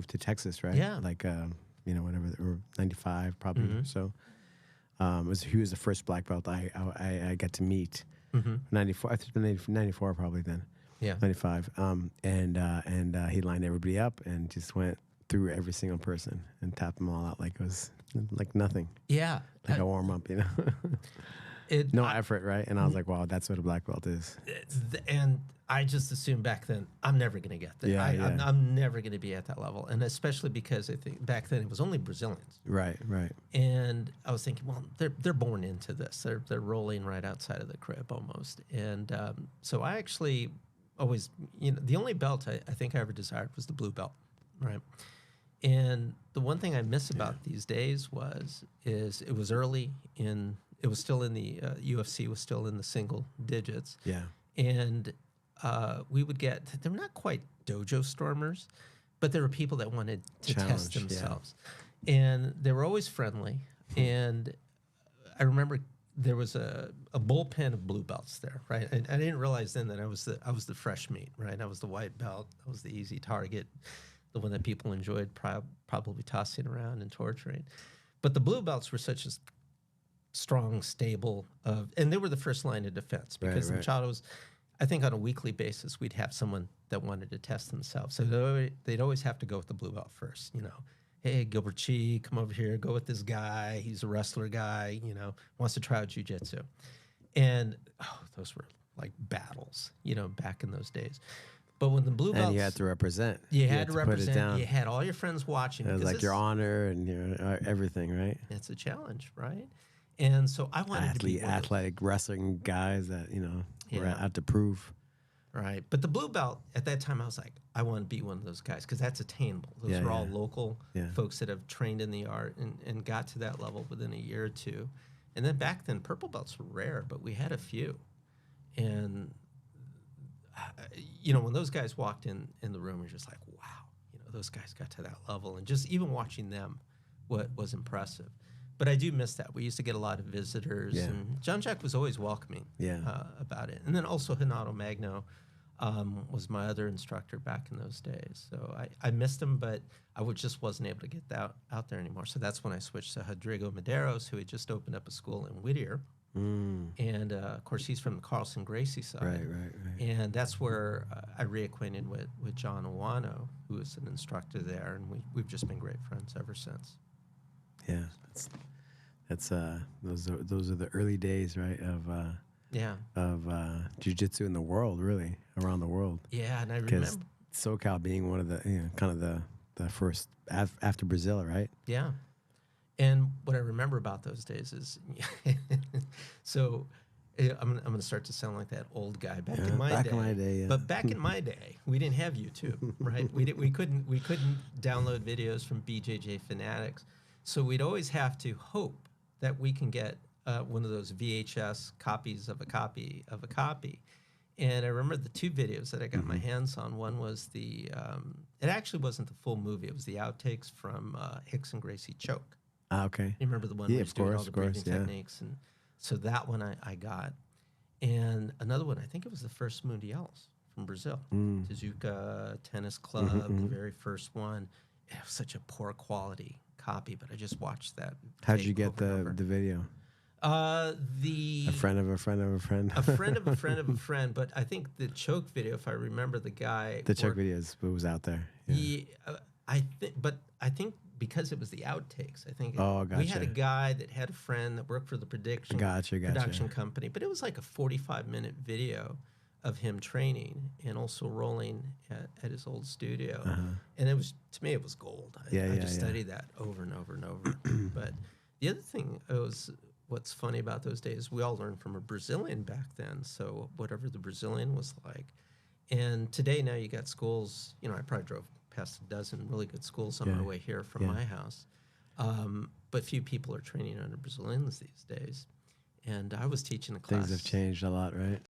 moved to Texas, right? Yeah. Like, you know, whatever, or 95 probably. Mm-hmm. So he was the first black belt I got to meet. Mm-hmm. 94, I think it was 94 probably then. Yeah. 95. And he lined everybody up and just went through every single person and tapped them all out like it was like nothing. Yeah. Like a warm up, you know. No effort, right? And I was like, wow, that's what a black belt is. And I just assumed back then I'm never going to get there. Yeah, I'm never going to be at that level, and especially because I think back then it was only Brazilians. Right. And I was thinking, well, they're born into this. They're rolling right outside of the crib almost. And so I actually always, you know, the only belt I think I ever desired was the blue belt, right? And the one thing I miss about these days is it was early in. It was still in the UFC was still in the single digits. Yeah. And we would get, they're not quite dojo stormers, but there were people that wanted to test themselves. Yeah. And they were always friendly. And I remember there was a bullpen of blue belts there, right? And I didn't realize then that I was the fresh meat, right? I was the white belt. I was the easy target, the one that people enjoyed probably tossing around and torturing. But the blue belts were such a strong, stable, and they were the first line of defense because the Machados, I think on a weekly basis, we'd have someone that wanted to test themselves. So they'd always have to go with the blue belt first, you know. Hey, Gilbert Chi, come over here, go with this guy. He's a wrestler guy, you know, wants to try out jiu-jitsu. And those were like battles, you know, back in those days. But when the blue belts... And you had to represent. You had to represent. Put it down. You had all your friends watching. It was like your honor and your everything, right? It's a challenge, right? And so I wanted to be athletic wrestling guys that, you know, were out to prove. Right. But the blue belt, at that time, I was like, I want to be one of those guys because that's attainable. Those are all local folks that have trained in the art and got to that level within a year or two. And then back then, purple belts were rare, but we had a few. And, you know, when those guys walked in the room, you're just like, wow, you know, those guys got to that level. And just even watching them was impressive. But I do miss that. We used to get a lot of visitors, and John Jack was always welcoming about it. And then also Hinato Magno was my other instructor back in those days. So I missed him, but I just wasn't able to get out there anymore. So that's when I switched to Rodrigo Medeiros, who had just opened up a school in Whittier. And, of course, he's from the Carlson Gracie side. Right. And that's where I reacquainted with John Owano, who is an instructor there, and we've just been great friends ever since. Yeah, that's those are the early days, right? Of jiu-jitsu in the world, really, around the world. Yeah, and I remember SoCal being one of the kind of the first after Brazil, right? Yeah, and what I remember about those days is, so I'm going to start to sound like that old guy back in my day. But back in my day, we didn't have YouTube, right? We couldn't download videos from BJJ Fanatics. So we'd always have to hope that we can get one of those VHS copies of a copy of a copy. And I remember the two videos that I got my hands on. One was it actually wasn't the full movie. It was the outtakes from Hicks and Gracie Choke. Okay. You remember the one where he's doing all the breathing techniques? And so that one I got. And another one, I think it was the first Mundials from Brazil. Tijuca Tennis Club, the very first one. It was such a poor quality copy, but I just watched that. How'd you get the video? A friend of a friend of a friend. A friend of a friend of a friend. But I think the choke video, if I remember the guy. The choke video was out there. Yeah. I think because it was the outtakes. I think gotcha. We had a guy that had a friend that worked for the production company, but it was like a 45-minute video of him training and also rolling at his old studio. And it was, to me, it was gold. I just studied that over and over and over. But the other thing was, what's funny about those days, we all learned from a Brazilian back then. So whatever the Brazilian was like. And today now you got schools, you know, I probably drove past a dozen really good schools on my way here from my house. But few people are training under Brazilians these days. And I was teaching a class. Things have changed a lot, right?